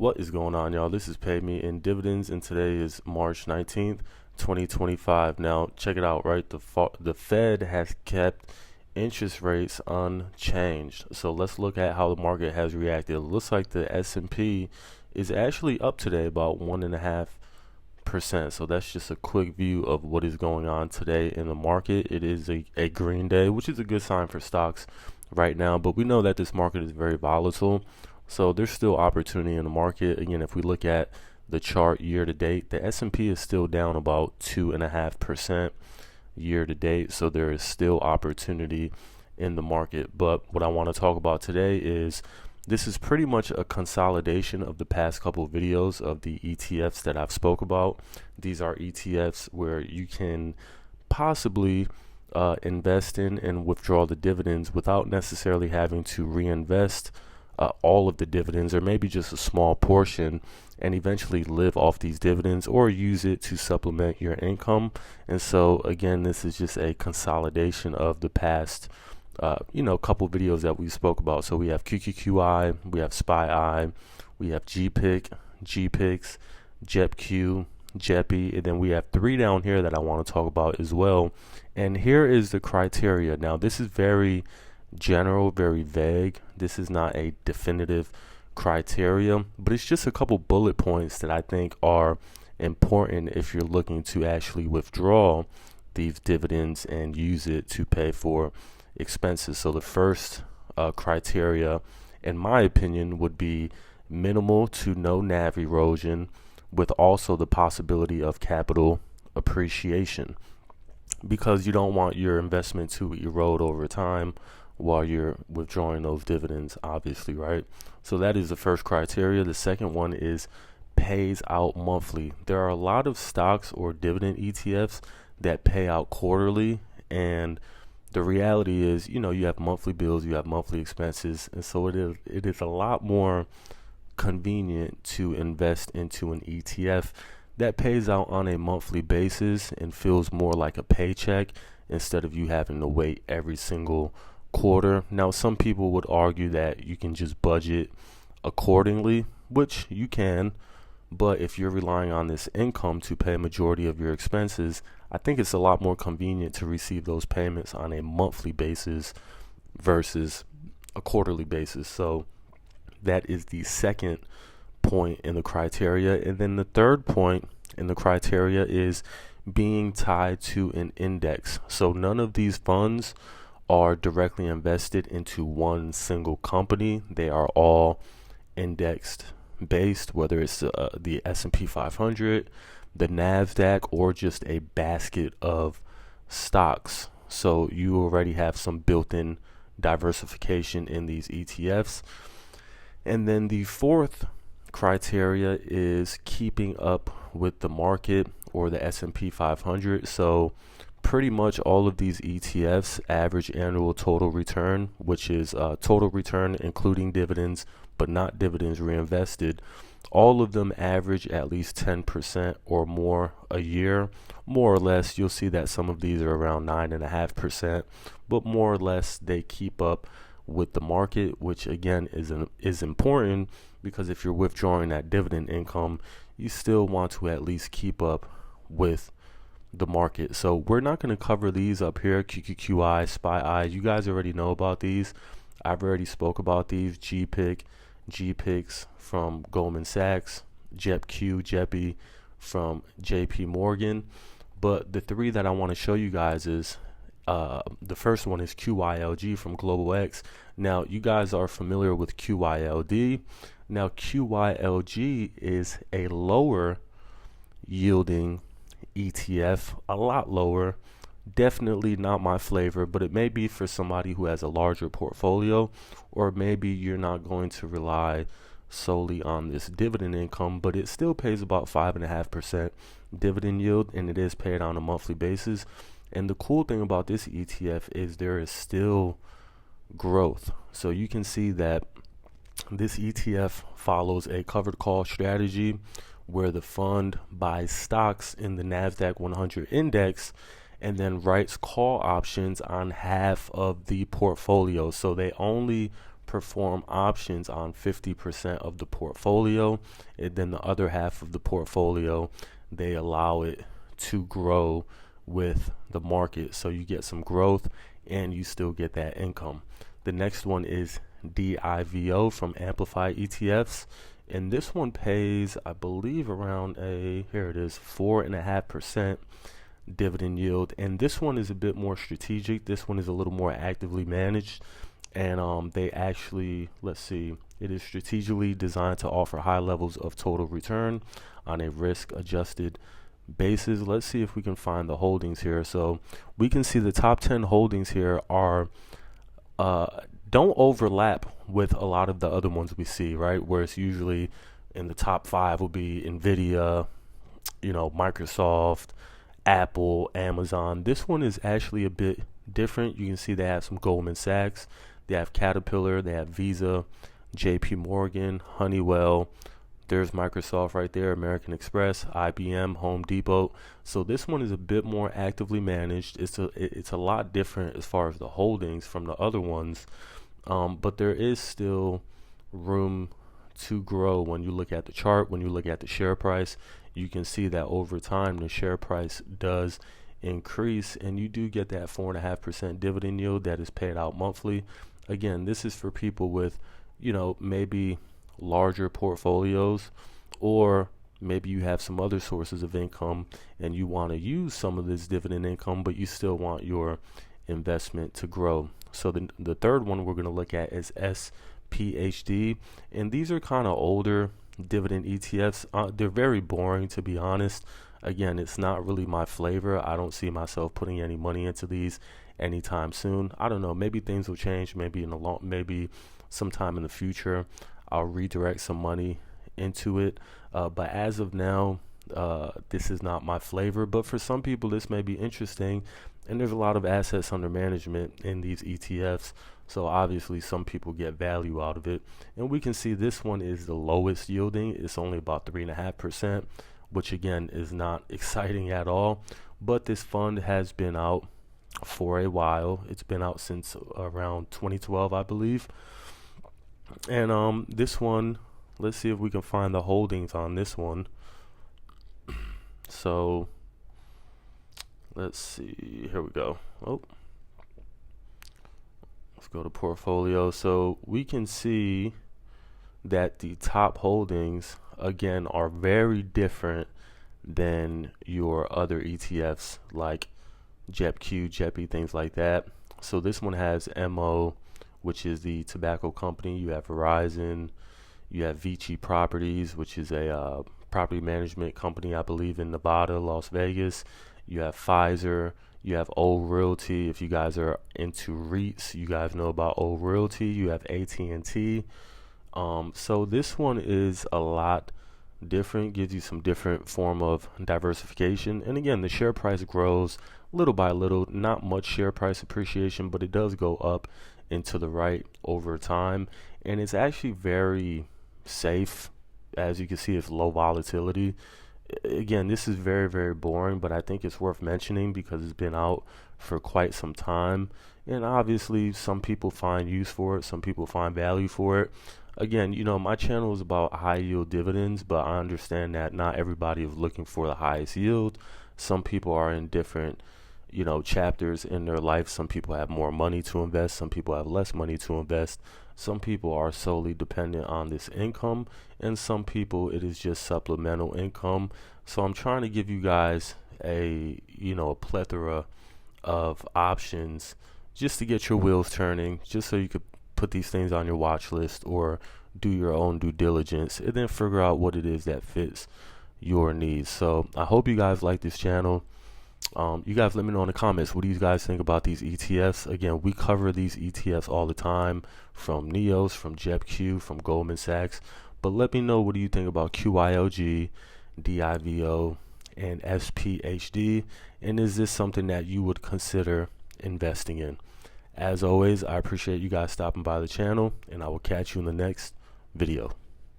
What is going on, y'all? This is Pay Me in Dividends, and today is March 19th, 2025. Now, check it out, right? The Fed has kept interest rates unchanged. So let's look at how the market has reacted. It looks like the S&P is actually up today about 1.5%. So that's just a quick view of what is going on today in the market. It is a green day, which is a good sign for stocks right now, but we know that this market is very volatile. So there's still opportunity in the market. Again, if we look at the chart year to date, the S&P is still down about 2.5% year to date. So there is still opportunity in the market. But what I want to talk about today is this is pretty much a consolidation of the past couple of videos of the ETFs that I've spoke about. These are ETFs where you can possibly invest in and withdraw the dividends without necessarily having to reinvest all of the dividends, or maybe just a small portion, and eventually live off these dividends or use it to supplement your income. And so again, this is just a consolidation of the past couple videos that we spoke about. So we have QQQI, we have SPYI, we have GPIC, GPIX, JEPQ, JEPI, and then we have three down here that I want to talk about as well. And here is the criteria. Now this is very general, very vague. This is not a definitive criteria, but it's just a couple bullet points that I think are important if you're looking to actually withdraw these dividends and use it to pay for expenses. So the first criteria, in my opinion, would be minimal to no NAV erosion, with also the possibility of capital appreciation, because you don't want your investment to erode over time while you're withdrawing those dividends, obviously, right? So that is the first criteria. The second one is pays out monthly. There are a lot of stocks or dividend ETFs that pay out quarterly, and the reality is, you have monthly bills, you have monthly expenses, and so it is a lot more convenient to invest into an ETF that pays out on a monthly basis and feels more like a paycheck instead of you having to wait every single quarter. Now, some people would argue that you can just budget accordingly, which you can, but if you're relying on this income to pay a majority of your expenses, I think it's a lot more convenient to receive those payments on a monthly basis versus a quarterly basis. So that is the second point in the criteria. And then the third point in the criteria is being tied to an index. So none of these funds are directly invested into one single company. They are all indexed based, whether it's the S&P 500, the NASDAQ, or just a basket of stocks. So you already have some built-in diversification in these ETFs. And then the fourth criteria is keeping up with the market or the S&P 500. So pretty much all of these ETFs average annual total return, which is total return including dividends, but not dividends reinvested. All of them average at least 10% or more a year. More or less, you'll see that some of these are around 9.5%, but more or less they keep up with the market, which again is important, because if you're withdrawing that dividend income, you still want to at least keep up with the market. So we're not going to cover these up here. QQQI, SPYI, you guys already know about these. I've already spoke about these. GPIC, GPIX from Goldman Sachs, JEPQ, JEPI from JP Morgan. But the three that I want to show you guys is the first one is QYLG from Global X. Now, you guys are familiar with QYLD. Now, QYLG is a lower yielding ETF, a lot lower. Definitely not my flavor, but it may be for somebody who has a larger portfolio, or maybe you're not going to rely solely on this dividend income, but it still pays about 5.5% dividend yield, and it is paid on a monthly basis. And the cool thing about this ETF is there is still growth. So you can see that this ETF follows a covered call strategy where the fund buys stocks in the NASDAQ 100 index and then writes call options on half of the portfolio. So they only perform options on 50% of the portfolio, and then the other half of the portfolio, they allow it to grow with the market. So you get some growth and you still get that income. The next one is DIVO from Amplify ETFs. And this one pays, I believe, around here it is, 4.5% dividend yield. And this one is a bit more strategic. This one is a little more actively managed. And they actually, let's see, it is strategically designed to offer high levels of total return on a risk-adjusted basis. Let's see if we can find the holdings here. So we can see the top 10 holdings here are don't overlap with a lot of the other ones we see, right? Where it's usually in the top 5 will be Nvidia, Microsoft, Apple, Amazon. This one is actually a bit different. You can see they have some Goldman Sachs, they have Caterpillar, they have Visa, JP Morgan, Honeywell. There's Microsoft right there, American Express, IBM, Home Depot. So this one is a bit more actively managed. It's a lot different as far as the holdings from the other ones, but there is still room to grow. When you look at the chart, when you look at the share price, you can see that over time the share price does increase, and you do get that 4.5% dividend yield that is paid out monthly. Again, this is for people with, maybe larger portfolios, or maybe you have some other sources of income and you want to use some of this dividend income, but you still want your investment to grow. So the third one we're going to look at is SPYI, and these are kind of older dividend ETFs. They're very boring, to be honest. Again, it's not really my flavor. I don't see myself putting any money into these anytime soon. I don't know, maybe things will change, maybe sometime in the future I'll redirect some money into it, but as of now, this is not my flavor. But for some people this may be interesting, and there's a lot of assets under management in these ETFs, so obviously some people get value out of it. And we can see this one is the lowest yielding. It's only about 3.5%, which again is not exciting at all. But this fund has been out for a while. It's been out since around 2012, I believe. And this one, let's see if we can find the holdings on this one. So let's see, here we go. Let's go to portfolio. So we can see that the top holdings again are very different than your other ETFs like JEPQ, JEPI, things like that. So this one has MO, which is the tobacco company. You have Verizon, you have Vici Properties, which is a property management company, I believe, in Nevada, Las Vegas. You have Pfizer, you have Old Realty. If you guys are into REITs, you guys know about Old Realty. You have AT&T. So this one is a lot different, gives you some different form of diversification. And again, the share price grows little by little, not much share price appreciation, but it does go up into the right over time, and it's actually very safe. As you can see, it's low volatility. Again, this is very, very boring, but I think it's worth mentioning because it's been out for quite some time, and obviously some people find use for it, some people find value for it. Again, my channel is about high yield dividends, but I understand that not everybody is looking for the highest yield. Some people are in different chapters in their life. Some people have more money to invest, some people have less money to invest, some people are solely dependent on this income, and some people it is just supplemental income. So I'm trying to give you guys a plethora of options just to get your wheels turning, just so you could put these things on your watch list or do your own due diligence and then figure out what it is that fits your needs. So I hope you guys like this channel. You guys let me know in the comments, what do you guys think about these ETFs? Again, we cover these ETFs all the time, from NEOS, from JEPQ, from Goldman Sachs. But let me know, what do you think about QYLG, DIVO, and SPYI? And is this something that you would consider investing in? As always, I appreciate you guys stopping by the channel, and I will catch you in the next video.